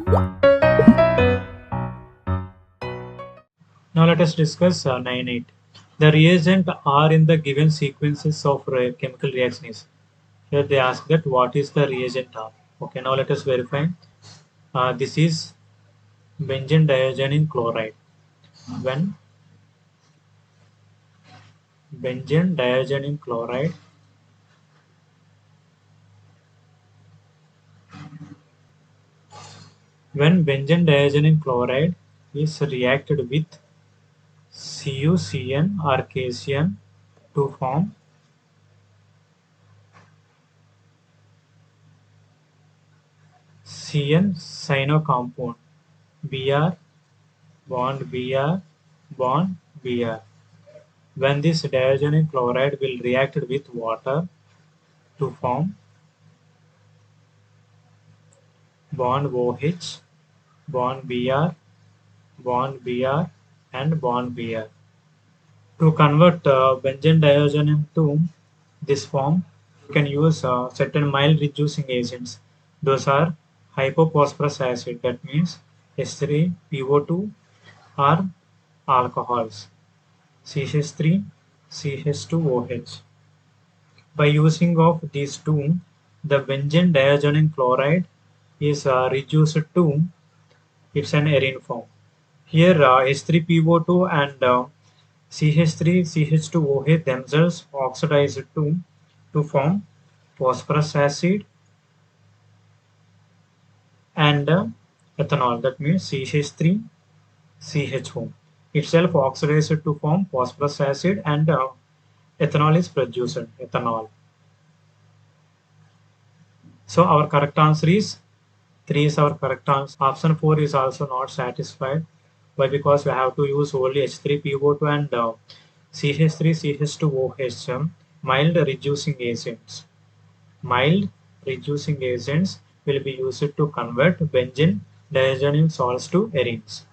Now let us discuss 9.8. The reagent are in the given sequences of chemical reactions. Here they ask that what is the reagent R. Okay, now let us verify. This is benzene diogenin chloride. When benzene diogenin chloride when benzene diogenin chloride is reacted with CuCN or KCN to form CN cyano compound Br bond Br bond Br. When this diogenin chloride will react with water to form bond OH, bond Br, bond Br, and bond Br. To convert benzene diogenin to this form, you can use certain mild reducing agents. Those are hypophosphorus acid, that means H3PO2, or alcohols, CH3, CH2OH. By using of these two, the benzene diogenin chloride is reduced to it's an arene form. Here H3PO2 and CH3, CH2OH themselves oxidize to form phosphorus acid and ethanol. That means CH3, CHO. Itself oxidized to form phosphorus acid and ethanol is produced, ethanol. So our correct answer is 3 is our correct answer. Option 4 is also not satisfied. Why? Because we have to use only H3PO2 and CH3, CH2OH, mild reducing agents. Mild reducing agents will be used to convert benzene diogenin salts to arenes.